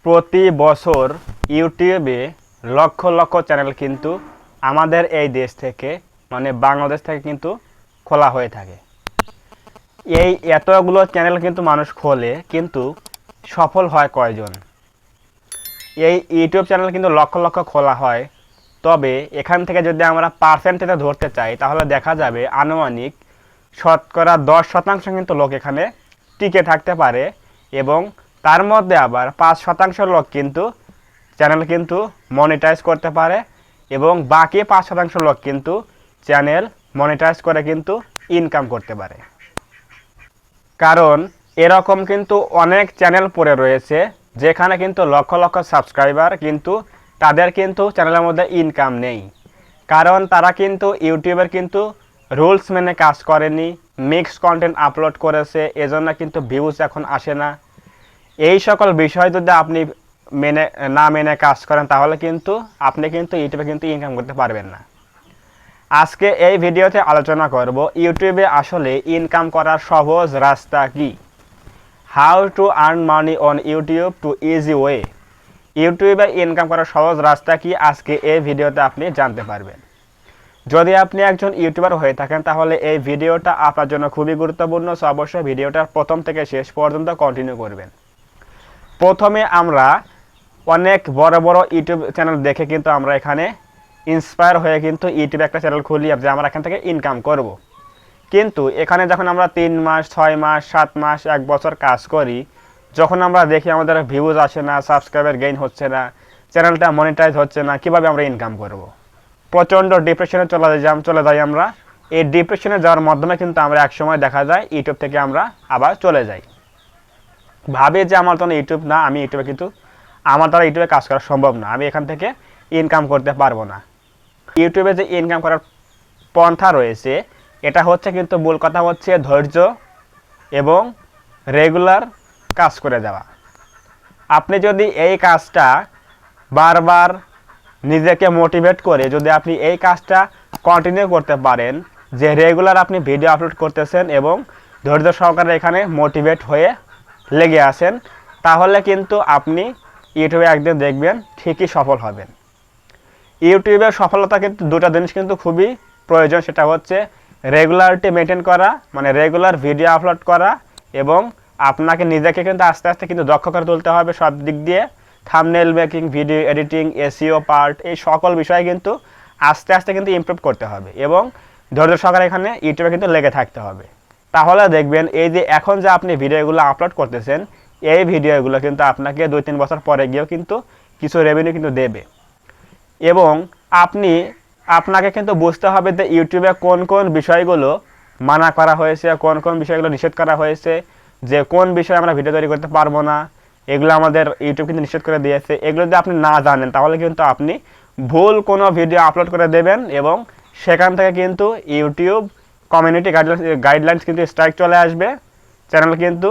প্রতি বছর ইউটিউবে লক্ষ লক্ষ চ্যানেল কিন্তু আমাদের এই দেশ থেকে মানে বাংলাদেশ থেকে কিন্তু খোলা হয়ে থাকে। এই এতগুলো চ্যানেল কিন্তু মানুষ খোলে, কিন্তু সফল হয় কয়জন? এই ইউটিউব চ্যানেল কিন্তু লক্ষ লক্ষ খোলা হয়, তবে এখান থেকে যদি আমরা পার্সেন্টেজে ধরতে চাই তাহলে দেখা যাবে আনুমানিক শতকরা 10% কিন্তু লোক এখানে টিকে থাকতে পারে, এবং তার মধ্যে আবার 5% লোক কিন্তু চ্যানেল কিন্তু মনিটাইজ করতে পারে, এবং বাকি 5% লোক কিন্তু চ্যানেল মনিটাইজ করে কিন্তু ইনকাম করতে পারে। কারণ এরকম কিন্তু অনেক চ্যানেল পড়ে রয়েছে যেখানে কিন্তু লক্ষ লক্ষ সাবস্ক্রাইবার, কিন্তু তাদের কিন্তু চ্যানেলের মধ্যে ইনকাম নেই। কারণ তারা কিন্তু ইউটিউবের কিন্তু রুলস মেনে কাজ করেনি, মিক্স কন্টেন্ট আপলোড করেছে, এজন্য কিন্তু ভিউজ এখন আসে না। এই সকল বিষয় যদি আপনি মেনে কাজ করেন তাহলে কিন্তু আপনি কিন্তু ইউটিউবে কিন্তু ইনকাম করতে পারবেন না। আজকে এই ভিডিওতে আলোচনা করব ইউটিউবে আসলে ইনকাম করার সহজ রাস্তা কি, how to earn money on YouTube to easy way. ইউটিউবে ইনকাম করার সহজ রাস্তা কি, আজকে এই ভিডিওতে আপনি জানতে পারবেন। যদি আপনি একজন ইউটিউবার হয়ে থাকেন তাহলে এই ভিডিওটা আপনার জন্য খুবই গুরুত্বপূর্ণ, সো অবশ্যই ভিডিওটার প্রথম থেকে শেষ পর্যন্ত কন্টিনিউ করবেন। প্রথমে আমরা অনেক বড় বড় ইউটিউব চ্যানেল দেখে কিন্তু আমরা এখানে ইন্সপায়ার হয়ে কিন্তু ইউটিউবে একটা চ্যানেল খুলি যে আমরা এখান থেকে ইনকাম করব। কিন্তু এখানে যখন আমরা 3 মাস 6 মাস 7 মাস 1 বছর কাজ করি, যখন আমরা দেখি আমাদের ভিউজ আসে না, সাবস্ক্রাইবার গেইন হচ্ছে না, চ্যানেলটা মনিটাইজ হচ্ছে না, কিভাবে আমরা ইনকাম করব? প্রচণ্ড ডিপ্রেশনে চলে যাই আমরা। এই ডিপ্রেশনে যাওয়ার মাধ্যমে কিন্তু আমরা একসময় দেখা যায় ইউটিউব থেকে আমরা আবার চলে যাই, ভাবি যে আমার তো ইউটিউব না, আমি ইউটিউবে কিন্তু আমার দ্বারা ইউটিউবে কাজ করা সম্ভব না, আমি এখান থেকে ইনকাম করতে পারবো না। ইউটিউবে যে ইনকাম করার পন্থা রয়েছে এটা হচ্ছে কিন্তু মূল কথা হচ্ছে ধৈর্য এবং রেগুলার কাজ করে যাওয়া। আপনি যদি এই কাজটা বারবার নিজেকে মোটিভেট করে যদি আপনি এই কাজটা কন্টিনিউ করতে পারেন, যে রেগুলার আপনি ভিডিও আপলোড করতেছেন এবং ধৈর্য সহকারে এখানে মোটিভেট হয়ে লেগে আছেন, তাহলে কিন্তু আপনি ইউটিউবে একদিন দেখবেন ঠিকই সফল হবেন। ইউটিউবের সফলতা কিন্তু দুটো জিনিস কিন্তু খুবই প্রয়োজন, সেটা হচ্ছে রেগুলারিটি মেনটেন করা, মানে রেগুলার ভিডিও আপলোড করা, এবং আপনাকে নিজেকে কিন্তু আস্তে আস্তে কিন্তু দক্ষ করে তুলতে হবে সব দিক দিয়ে। Thumbnail making, video editing, SEO part, এই সকল বিষয়ে কিন্তু আস্তে আস্তে কিন্তু ইমপ্রুভ করতে হবে, এবং ধৈর্য সহকারে এখানে ইউটিউবে কিন্তু লেগে থাকতে হবে। তাহলে দেখবেন এই যে এখন যে আপনি ভিডিওগুলো আপলোড করতেছেন, এই ভিডিওগুলো কিন্তু আপনাকে 2-3 বছর পরে গিয়েও কিন্তু কিছু রেভিনিউ কিন্তু দেবে। এবং আপনাকে কিন্তু বুঝতে হবে যে ইউটিউবে কোন কোন বিষয়গুলো মানা করা হয়েছে, কোন কোন বিষয়গুলো নিষেধ করা হয়েছে, যে কোন বিষয়ে আমরা ভিডিও তৈরি করতে পারবো না, এগুলো আমাদের ইউটিউব কিন্তু নিষেধ করে দিয়েছে। এগুলো যদি আপনি না জানেন তাহলে কিন্তু আপনি ভুল কোনো ভিডিও আপলোড করে দেবেন, এবং সেখান থেকে কিন্তু ইউটিউব কমিউনিটি গাইডলাইন্স কিন্তু স্ট্রাইক চলে আসবে, চ্যানেল কিন্তু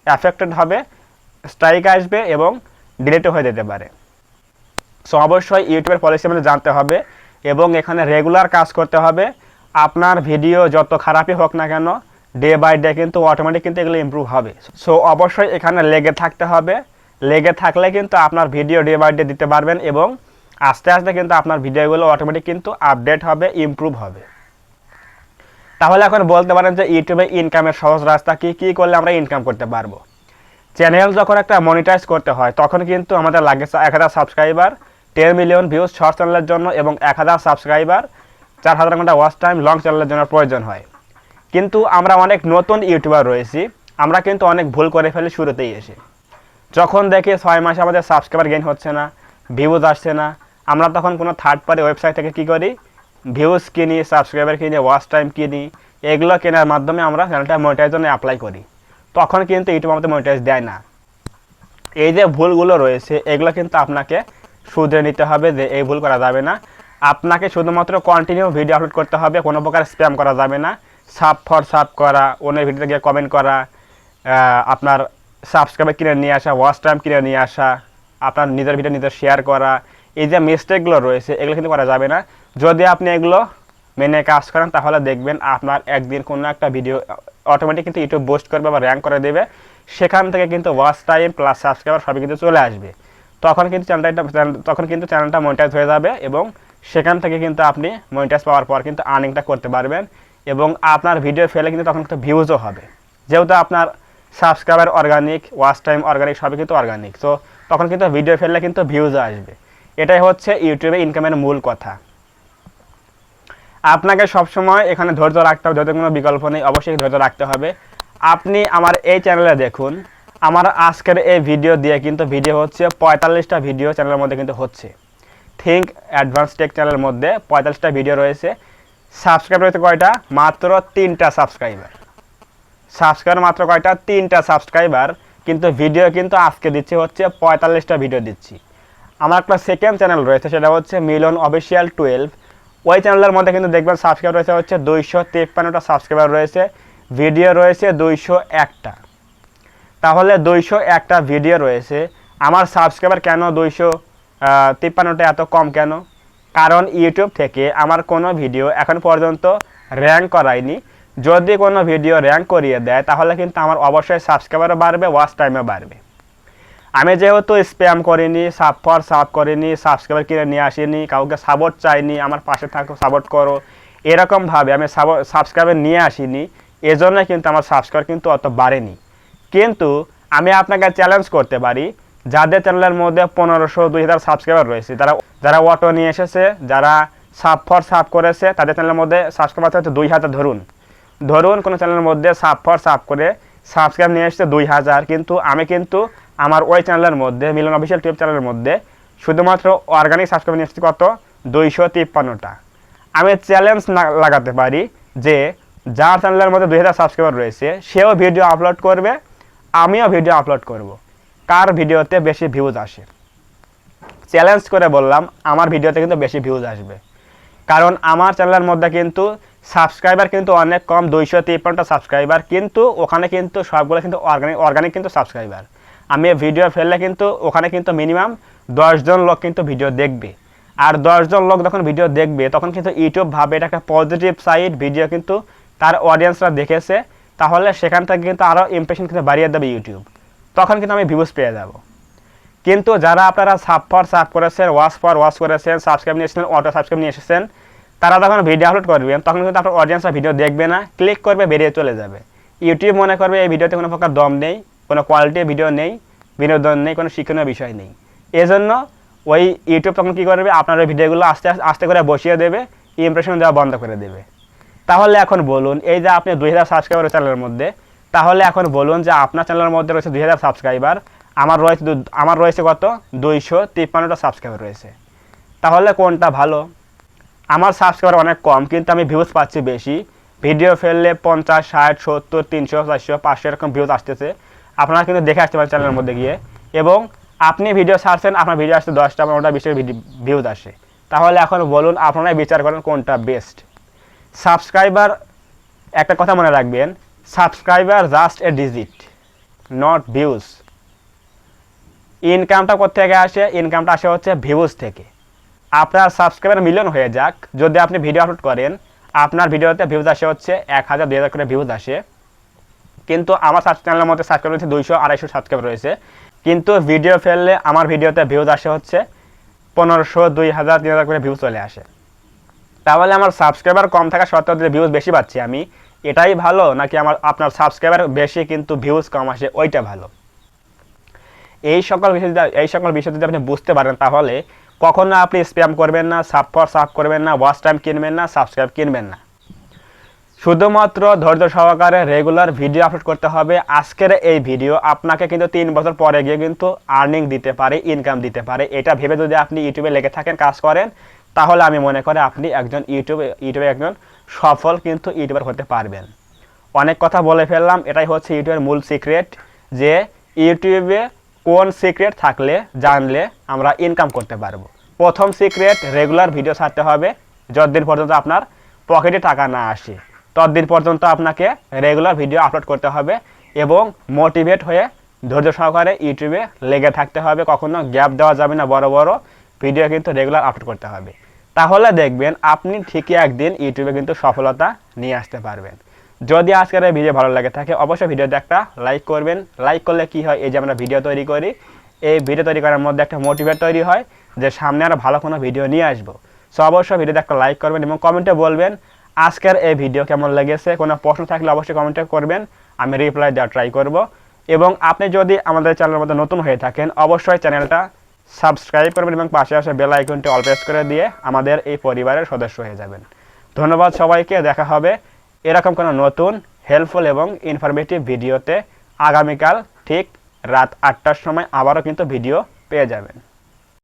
অ্যাফেক্টেড হবে, স্ট্রাইক আসবে এবং ডিলিটও হয়ে যেতে পারে। সো অবশ্যই ইউটিউবের পলিসি আমাদের জানতে হবে এবং এখানে রেগুলার কাজ করতে হবে। আপনার ভিডিও যত খারাপই হোক না কেন, ডে বাই ডে কিন্তু অটোমেটিক কিন্তু এগুলো ইমপ্রুভ হবে। সো অবশ্যই এখানে লেগে থাকতে হবে, লেগে থাকলে কিন্তু আপনার ভিডিও ডে বাই ডে দিতে পারবেন, এবং আস্তে আস্তে কিন্তু আপনার ভিডিওগুলো অটোমেটিক কিন্তু আপডেট হবে, ইমপ্রুভ হবে। তাহলে এখন বলতে পারেন যে ইউটিউবে ইনকামের সহজ রাস্তা কি, কী করলে আমরা ইনকাম করতে পারবো। চ্যানেল যখন একটা মনিটাইজ করতে হয় তখন কিন্তু আমাদের লাগে 1000 সাবস্ক্রাইবার, 10 মিলিয়ন ভিউজ শর্ট চ্যানেলের জন্য, এবং 1000 সাবস্ক্রাইবার, 4000 ঘন্টা ওয়াচ টাইম লং চ্যানেলের জন্য প্রয়োজন হয়। কিন্তু আমরা অনেক নতুন ইউটিউবার রয়েছি, আমরা কিন্তু অনেক ভুল করে ফেলি শুরুতেই এসে। যখন দেখি 6 মাসে আমাদের সাবস্ক্রাইবার গেইন হচ্ছে না, ভিউজ আসছে না, আমরা তখন কোনো থার্ড পার্টি ওয়েবসাইট থেকে কী করি, ভিউজ কিনি, সাবস্ক্রাইবার কিনি, ওয়াচ টাইম কিনি, এগুলো কেনার মাধ্যমে আমরা চ্যানেলটা মনিটাইজের জন্য অ্যাপ্লাই করি। তখন কিন্তু ইউটিউব আমাদের মনিটাইজ দেয় না। এই যে ভুলগুলো রয়েছে এগুলো কিন্তু আপনাকে শুধরে নিতে হবে, যে এই ভুল করা যাবে না। আপনাকে শুধুমাত্র কন্টিনিউ ভিডিও আপলোড করতে হবে, কোনো প্রকার স্প্যাম করা যাবে না, সাব ফর সাব করা, অন্যের ভিডিওতে গিয়ে কমেন্ট করা, আপনার সাবস্ক্রাইবার কিনে নিয়ে আসা, ওয়াচ টাইম কিনে নিয়ে আসা, আপনার নিজের ভিডিও নিজের শেয়ার করা, এই যে মিস্টেকগুলো রয়েছে এগুলো কিন্তু করা যাবে না। যদি আপনি এগুলো মেনে কাজ করেন তাহলে দেখবেন আপনার একদিন কোনো একটা ভিডিও অটোমেটিক কিন্তু ইউটিউব বুস্ট করবে বা র্যাঙ্ক করে দেবে, সেখান থেকে কিন্তু ওয়াচ টাইম প্লাস সাবস্ক্রাইবার সবই কিন্তু চলে আসবে। তখন কিন্তু চ্যানেলটা মনিটাইজ হয়ে যাবে এবং সেখান থেকে কিন্তু আপনি মনিটাইজ পাওয়ার পর কিন্তু আর্নিংটা করতে পারবেন এবং আপনার ভিডিও ফেলে কিন্তু তখন কিন্তু ভিউজও হবে, যেহেতু আপনার subscriber organic, watch time organic, সবই কিন্তু অর্গানিক। তো তখন কিন্তু ভিডিও ফেললে কিন্তু ভিউজও আসবে। এটাই হচ্ছে ইউটিউবে ইনকামের মূল কথা। আপনাকে সবসময় এখানে ধৈর্য রাখতে হবে, ধৈর্যের কোনো বিকল্প নেই, অবশ্যই ধৈর্য রাখতে হবে। আপনি আমার এই চ্যানেলে দেখুন, আমার আজকের এই ভিডিও দিয়ে কিন্তু ভিডিও হচ্ছে 45টা ভিডিও চ্যানেলের মধ্যে কিন্তু হচ্ছে। থিঙ্ক অ্যাডভান্স টেক চ্যানেলের মধ্যে 45টা ভিডিও রয়েছে। সাবস্ক্রাইবার রয়েছে কয়টা? মাত্র 3টা সাবস্ক্রাইবার মাত্র কয়টা? 3টা সাবস্ক্রাইবার। কিন্তু ভিডিও কিন্তু আজকে দিচ্ছি হচ্ছে 45টা ভিডিও দিচ্ছি। আমার একটা সেকেন্ড চ্যানেল রয়েছে, সেটা হচ্ছে মিলন অফিসিয়াল 12। ওই চ্যানেলের মধ্যে কিন্তু দেখবেন সাবস্ক্রাইবার রয়েছে হচ্ছে 253টা সাবস্ক্রাইবার রয়েছে, ভিডিও রয়েছে 201টা। তাহলে 201টা ভিডিও রয়েছে, আমার সাবস্ক্রাইবার কেন 253টা এত কম কেন? কারণ ইউটিউব থেকে আমার কোনো ভিডিও এখন পর্যন্ত র্যাঙ্ক করায়নি। যদি কোনো ভিডিও র্যাঙ্ক করিয়ে দেয় তাহলে কিন্তু আমার অবশ্যই সাবস্ক্রাইবারও বাড়বে, ওয়াচ টাইমও বাড়বে। আমি যেহেতু স্প্যাম করিনি, সাব করিনি, সাবস্ক্রাইবার কিনে নিয়ে আসিনি, কাউকে সাপোর্ট চাইনি, আমার পাশে থাকো, সাপোর্ট করো, এরকমভাবে আমি সাবস্ক্রাইবার নিয়ে আসিনি, এজন্য কিন্তু আমার সাবস্ক্রাইবার কিন্তু অত বাড়েনি। কিন্তু আমি আপনাকে চ্যালেঞ্জ করতে পারি, যাদের চ্যানেলের মধ্যে 1500-2000 সাবস্ক্রাইবার রয়েছে, যারা অটো নিয়ে এসেছে, যারা সাব করেছে, তাদের চ্যানেলের মধ্যে সাবস্ক্রাইবার হচ্ছে 2000। ধরুন কোনো চ্যানেলের মধ্যে সাব করে সাবস্ক্রাইব নিয়ে এসেছে 2000, কিন্তু আমি কিন্তু আমার ওই চ্যানেলের মধ্যে মিলন অফিসিয়াল টিউব চ্যানেলের মধ্যে শুধুমাত্র অর্গানিক সাবস্ক্রাইব নিয়ে এসেছি কত? 253টা। আমি চ্যালেঞ্জ লাগাতে পারি যে যার চ্যানেলের মধ্যে 2000 সাবস্ক্রাইবার রয়েছে সেও ভিডিও আপলোড করবে, আমিও ভিডিও আপলোড করব, কার ভিডিওতে বেশি ভিউজ আসে। চ্যালেঞ্জ করে বললাম, আমার ভিডিওতে কিন্তু বেশি ভিউজ আসবে, কারণ আমার চ্যানেলের মধ্যে কিন্তু সাবস্ক্রাইবার কিন্তু অনেক কম, 253টা সাবস্ক্রাইবার, কিন্তু ওখানে কিন্তু সবগুলো কিন্তু অর্গানিক কিন্তু সাবস্ক্রাইবার। আমি ভিডিও ফেললে কিন্তু ওখানে কিন্তু মিনিমাম 10 জন লোক কিন্তু ভিডিও দেখবে, আর 10 জন লোক যখন ভিডিও দেখবে তখন কিন্তু ইউটিউব ভাবে এটা একটা পজিটিভ সাইড, ভিডিও কিন্তু তার অডিয়েন্সরা দেখেছে, তাহলে সেখান থেকে কিন্তু আরও ইমপ্রেশন কিন্তু বাড়িয়ে দেবে ইউটিউব, তখন কিন্তু আমি ভিউজ পেয়ে যাব। কিন্তু যারা আপনারা সাব করেছেন, ওয়াচ করেছেন, সাবস্ক্রাইব নিয়ে এসেছেন, অটো সাবস্ক্রাইব নিয়ে এসেছেন, তারা যখন ভিডিও আপলোড করবেন তখন কিন্তু আপনার অডিয়েন্সরা ভিডিও দেখবে না, ক্লিক করবে, বেরিয়ে চলে যাবে। ইউটিউব মনে করবে এই ভিডিওতে কোনো প্রকার দম নেই, কোনো কোয়ালিটি ভিডিও নেই, বিনোদন নেই, কোনো শিক্ষণীয় বিষয় নেই। এজন্য ওই ইউটিউব তখন কী করবে? আপনার ওই ভিডিওগুলো আস্তে করে বসিয়ে দেবে, ইমপ্রেশন দেওয়া বন্ধ করে দেবে। তাহলে এখন বলুন, এই যে আপনি 2000 সাবস্ক্রাইবার চ্যানেলের মধ্যে, তাহলে এখন বলুন যে আপনার চ্যানেলের মধ্যে রয়েছে 2000 সাবস্ক্রাইবার, আমার রয়েছে কত? 253টা সাবস্ক্রাইবার রয়েছে। তাহলে কোনটা ভালো? আমার সাবস্ক্রাইবার অনেক কম, কিন্তু আমি ভিউজ পাচ্ছি বেশি। ভিডিও ফেললে 50, 60, 70, 300, 400, 500 এরকম ভিউজ আসতেছে। আপনারা কিন্তু দেখে আসতে পারেন চ্যানেলের মধ্যে গিয়ে, এবং আপনি ভিডিও ছাড়ছেন, আপনার ভিডিও আসতে 10টা, 15টা, 20টা ভিউজ আসে। তাহলে এখন বলুন, আপনারাই বিচার করেন কোনটা বেস্ট। সাবস্ক্রাইবার, একটা কথা মনে রাখবেন, subscriber just a digit, not views. ইনকামটা কোথেকে আসে? ইনকামটা আসে হচ্ছে ভিউজ থেকে। আপনার সাবস্ক্রাইবার মিলিয়ন হয়ে যাক, যদি আপনি ভিডিও আপলোড করেন, আপনার ভিডিওতে ভিউজ আসে হচ্ছে 1000, 2000 করে ভিউজ আসে, কিন্তু আমার চ্যানেলের মধ্যে সাবস্ক্রাইবার রয়েছে 200, 250 সাবস্ক্রাইবার রয়েছে, কিন্তু ভিডিও ফেললে আমার ভিডিওতে ভিউজ আসে হচ্ছে 1500, 2000, 3000 করে ভিউজ চলে আসে। তাহলে আমার সাবস্ক্রাইবার কম থাকা সত্ত্বেও যদি ভিউজ বেশি পাচ্ছি আমি, এটাই ভালো, নাকি আপনার সাবস্ক্রাইবার বেশি কিন্তু ভিউজ কম আসে, ওইটা ভালো? এই সকল বিষয় যদি আপনি বুঝতে পারেন, তাহলে কখনো আপনি স্প্যাম করবেন না, সাব করবেন না, ওয়াচ টাইম কিনবেন না, সাবস্ক্রাইব কিনবেন না। শুধুমাত্র ধৈর্য সহকারে রেগুলার ভিডিও আপলোড করতে হবে। আজকের এই ভিডিও আপনাকে কিন্তু 3 বছর পরে গিয়ে কিন্তু আর্নিং দিতে পারে, ইনকাম দিতে পারে। এটা ভেবে যদি আপনি ইউটিউবে লেগে থাকেন, কাজ করেন, তাহলে আমি মনে করি আপনি একজন ইউটিউবে একজন সফল কিন্তু ইউটিউবার হতে পারবেন। অনেক কথা বলে ফেললাম, এটাই হচ্ছে ইউটিউবের মূল সিক্রেট, যে ইউটিউবে কোন সিক্রেট থাকলে, জানলে আমরা ইনকাম করতে পারবো। প্রথম সিক্রেট, রেগুলার ভিডিও ছাড়তে হবে। যতদিন পর্যন্ত আপনার পকেটে টাকা না আসে ততদিন পর্যন্ত আপনাকে রেগুলার ভিডিও আপলোড করতে হবে, এবং মোটিভেট হয়ে ধৈর্য সহকারে ইউটিউবে লেগে থাকতে হবে। কখনো গ্যাপ দেওয়া যাবে না, বড় বড় ভিডিও কিন্তু রেগুলার আপলোড করতে হবে। তাহলে দেখবেন আপনি ঠিকই একদিন ইউটিউবে কিন্তু সফলতা নিয়ে আসতে পারবেন। যদি আজকের এই ভিডিও ভালো লাগে থাকে অবশ্যই ভিডিওতে একটা লাইক করবেন। লাইক করলে কি হয়, এই যে আমরা ভিডিও তৈরি করি, এই ভিডিও তৈরি করার মধ্যে একটা মোটিভেট তৈরি হয় যে সামনে আরও ভালো কোনো ভিডিও নিয়ে আসবো। সো অবশ্যই ভিডিওতে একটা লাইক করবেন এবং কমেন্টে বলবেন আজকের এই ভিডিও কেমন লেগেছে। কোনো প্রশ্ন থাকলে অবশ্যই কমেন্টে করবেন, আমি রিপ্লাই দেওয়ার ট্রাই করব। এবং আপনি যদি আমাদের চ্যানেলের মধ্যে নতুন হয়ে থাকেন অবশ্যই চ্যানেলটা সাবস্ক্রাইব করবেন এবং পাশে আসে বেল আইকনটি অল প্রেস করে দিয়ে আমাদের এই পরিবারের সদস্য হয়ে যাবেন। ধন্যবাদ সবাইকে। দেখা হবে এরকম কোনো নতুন হেল্পফুল এবং ইনফরমেটিভ ভিডিওতে। আগামীকাল ঠিক রাত 8টার সময় আবারও কিন্তু ভিডিও পেয়ে যাবেন।